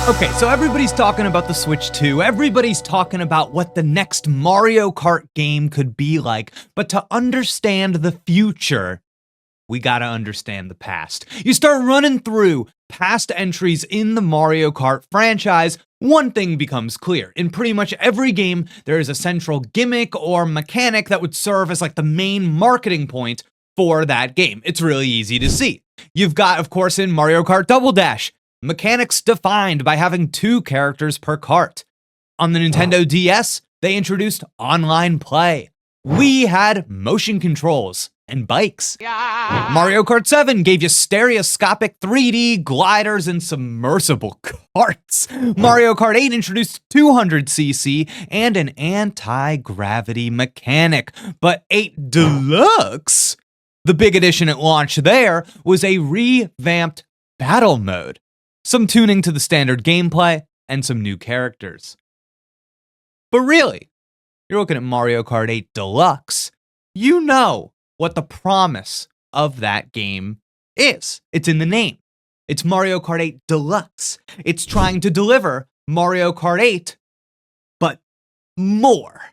Okay, so everybody's talking about the Switch 2. Everybody's talking about what the next Mario Kart game could be like. But to understand the future, we gotta understand the past. You start running through past entries in the Mario Kart franchise, one thing becomes clear. In pretty much every game, there is a central gimmick or mechanic that would serve as like the main marketing point for that game. It's really easy to see. You've got, of course, in Mario Kart Double Dash, mechanics defined by having 2 characters per kart. On the Nintendo DS, they introduced online play. We had motion controls and bikes. Mario Kart 7 gave you stereoscopic 3D gliders and submersible karts. Mario Kart 8 introduced 200cc and an anti-gravity mechanic. But 8 Deluxe, the big addition at launch there, was a revamped battle mode, some tuning to the standard gameplay, and some new characters. But really, you're looking at Mario Kart 8 Deluxe, you know what the promise of that game is. It's in the name. It's Mario Kart 8 Deluxe. It's trying to deliver Mario Kart 8, but more.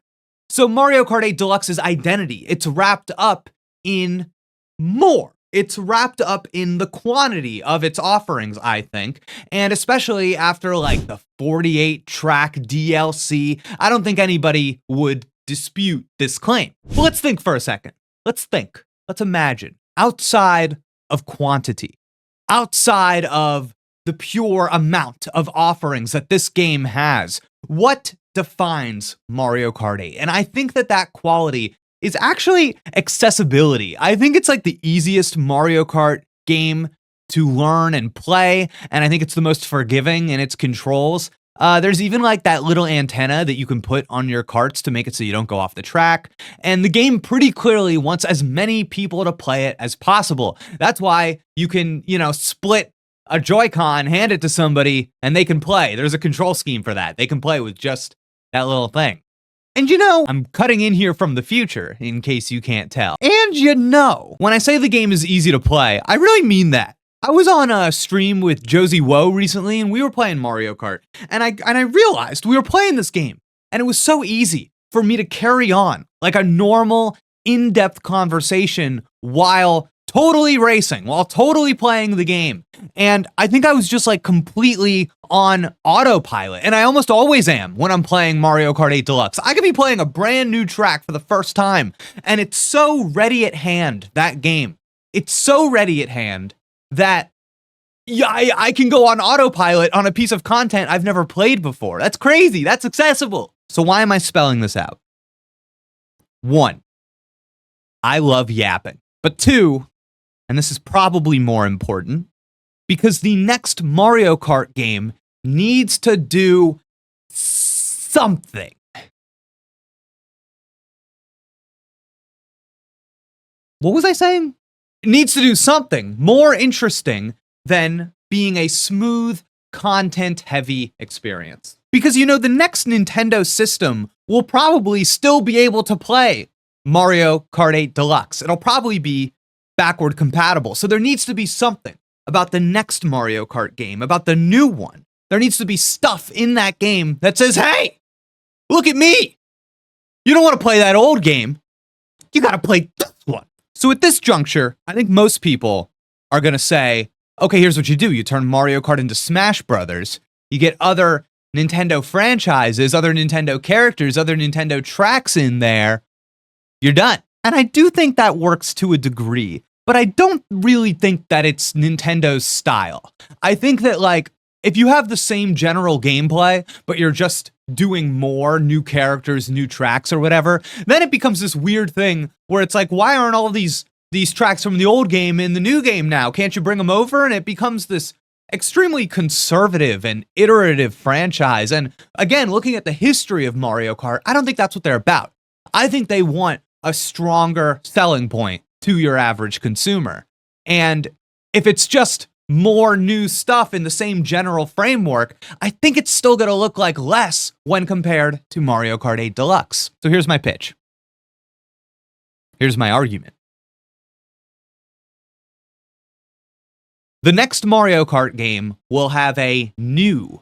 So Mario Kart 8 Deluxe's identity, it's wrapped up in more. It's wrapped up in the quantity of its offerings, I think. And especially after like the 48-track DLC, I don't think anybody would dispute this claim. But let's think for a second. Let's think. Let's imagine. Outside of quantity, outside of the pure amount of offerings that this game has, what defines Mario Kart 8? And I think that quality is actually accessibility. I think it's like the easiest Mario Kart game to learn and play, and I think it's the most forgiving in its controls. There's even like that little antenna that you can put on your karts to make it so you don't go off the track, and the game pretty clearly wants as many people to play it as possible. That's why you can, split a Joy-Con, hand it to somebody, and they can play. There's a control scheme for that. They can play with just that little thing. And I'm cutting in here from the future, in case you can't tell. And when I say the game is easy to play, I really mean that. I was on a stream with Josie Woe recently, and we were playing Mario Kart. And I realized we were playing this game, and it was so easy for me to carry on like a normal, in-depth conversation while totally racing, while totally playing the game. And I think I was just like completely on autopilot. And I almost always am when I'm playing Mario Kart 8 Deluxe. I could be playing a brand new track for the first time, and it's so ready at hand, that game. It's so ready at hand that I can go on autopilot on a piece of content I've never played before. That's crazy. That's accessible. So why am I spelling this out? 1, I love yapping. But 2, and this is probably more important, because the next Mario Kart game needs to do something. What was I saying? It needs to do something more interesting than being a smooth, content-heavy experience. Because, the next Nintendo system will probably still be able to play Mario Kart 8 Deluxe. It'll probably be backward compatible. So there needs to be something about the next Mario Kart game, about the new one. There needs to be stuff in that game that says, hey, look at me. You don't want to play that old game. You got to play this one. So at this juncture, I think most people are going to say, okay, here's what you do. You turn Mario Kart into Smash Brothers. You get other Nintendo franchises, other Nintendo characters, other Nintendo tracks in there. You're done. And I do think that works to a degree, but I don't really think that it's Nintendo's style. I think that, if you have the same general gameplay, but you're just doing more new characters, new tracks or whatever, then it becomes this weird thing where it's like, why aren't all these tracks from the old game in the new game now? Can't you bring them over? And it becomes this extremely conservative and iterative franchise. And again, looking at the history of Mario Kart, I don't think that's what they're about. I think they want a stronger selling point to your average consumer. And if it's just more new stuff in the same general framework, I think it's still going to look like less when compared to Mario Kart 8 Deluxe. So here's my pitch. Here's my argument. The next Mario Kart game will have a new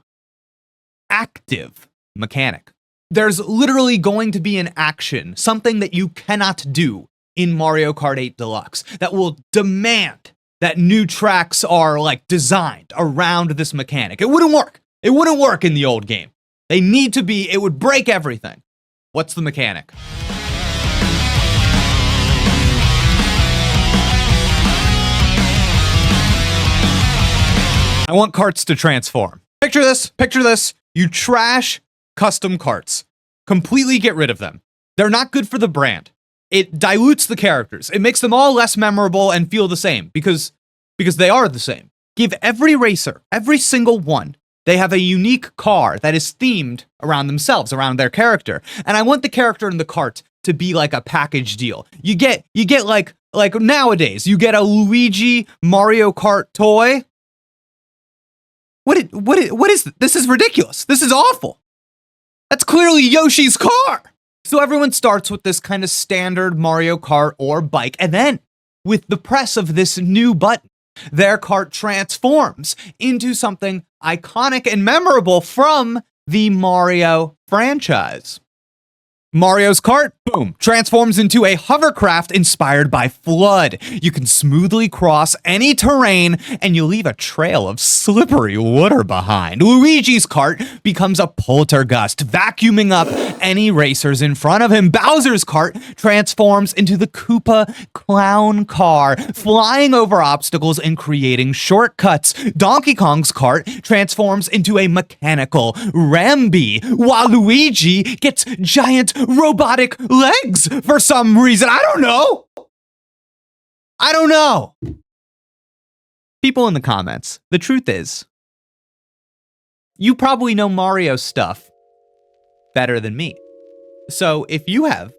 active mechanic. There's literally going to be an action, something that you cannot do in Mario Kart 8 Deluxe that will demand that new tracks are like designed around this mechanic. It wouldn't work. It wouldn't work in the old game. They need to be, it would break everything. What's the mechanic? I want carts to transform. Picture this. You trash custom carts. Completely get rid of them. They're not good for the brand. It dilutes the characters. It makes them all less memorable and feel the same because they are the same. Give every racer, every single one, they have a unique car that is themed around themselves, around their character. And I want the character in the cart to be like a package deal. You get like nowadays, you get a Luigi Mario Kart toy. What is this? This is ridiculous. This is awful. That's clearly Yoshi's car. So everyone starts with this kind of standard Mario Kart or bike, and then with the press of this new button, their cart transforms into something iconic and memorable from the Mario franchise. Mario's cart, boom, transforms into a hovercraft inspired by Flood. You can smoothly cross any terrain, and you leave a trail of slippery water behind. Luigi's cart becomes a poltergust, vacuuming up any racers in front of him. Bowser's cart transforms into the Koopa clown car, flying over obstacles and creating shortcuts. Donkey Kong's cart transforms into a mechanical Rambi, while Luigi gets giant robotic legs for some reason. I don't know. People in the comments, the truth is, you probably know Mario stuff better than me. So if you have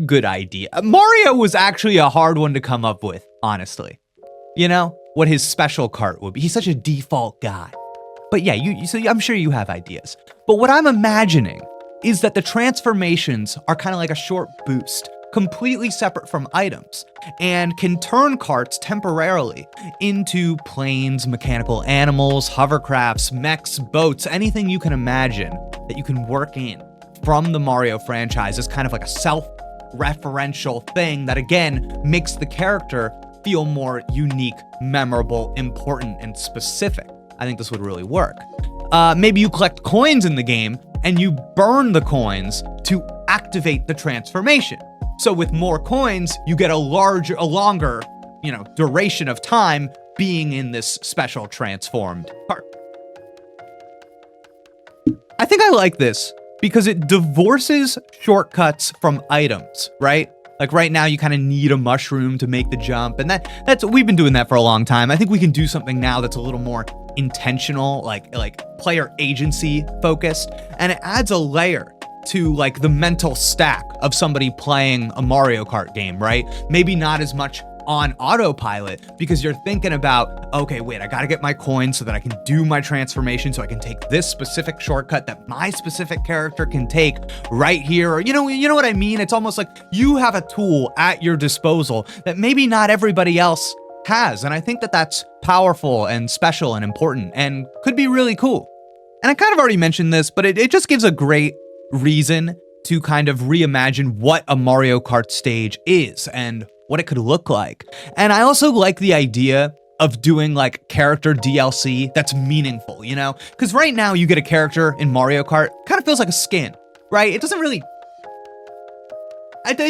good idea, Mario was actually a hard one to come up with, honestly. You know, what his special cart would be. He's such a default guy. But yeah, so I'm sure you have ideas. But what I'm imagining is that the transformations are kind of like a short boost, completely separate from items, and can turn carts temporarily into planes, mechanical animals, hovercrafts, mechs, boats, anything you can imagine that you can work in from the Mario franchise as kind of like a self-referential thing that, again, makes the character feel more unique, memorable, important, and specific. I think this would really work. Maybe you collect coins in the game and you burn the coins to activate the transformation. So with more coins, you get a longer, duration of time being in this special transformed cart. I think I like this because it divorces shortcuts from items, right? Like right now, you kind of need a mushroom to make the jump, and that's we've been doing that for a long time. I think we can do something now that's a little more intentional, like player agency focused, and it adds a layer to like the mental stack of somebody playing a Mario Kart game, right? Maybe not as much on autopilot because you're thinking about, okay, wait, I gotta get my coins so that I can do my transformation, so I can take this specific shortcut that my specific character can take right here. Or you know what I mean? It's almost like you have a tool at your disposal that maybe not everybody else has. And I think that that's powerful and special and important and could be really cool. And I kind of already mentioned this, but it just gives a great reason to kind of reimagine what a Mario Kart stage is and what it could look like. And I also like the idea of doing like character DLC that's meaningful, Because right now you get a character in Mario Kart, kind of feels like a skin, right? It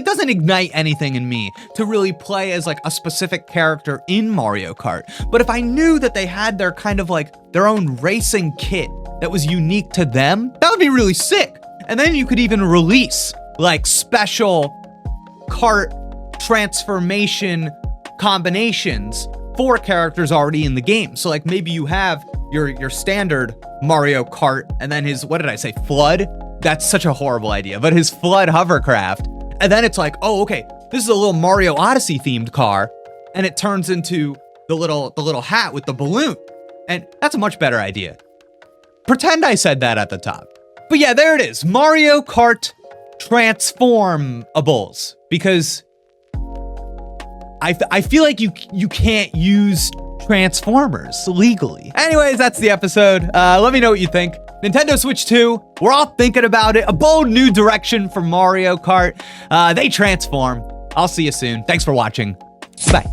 doesn't ignite anything in me to really play as like a specific character in Mario Kart. But if I knew that they had their kind of like their own racing kit that was unique to them, that would be really sick. And then you could even release like special kart transformation combinations for characters already in the game. So like maybe you have your standard Mario Kart and then his, what did I say, Flood? That's such a horrible idea, but his Flood hovercraft. And then it's like, oh, okay, this is a little Mario Odyssey themed car, and it turns into the little hat with the balloon. And that's a much better idea. Pretend I said that at the top. But yeah, there it is. Mario Kart Transformables. Because I feel like you can't use Transformers legally. Anyways, that's the episode. Let me know what you think. Nintendo Switch 2, we're all thinking about it. A bold new direction for Mario Kart. They transform. I'll see you soon. Thanks for watching. Bye.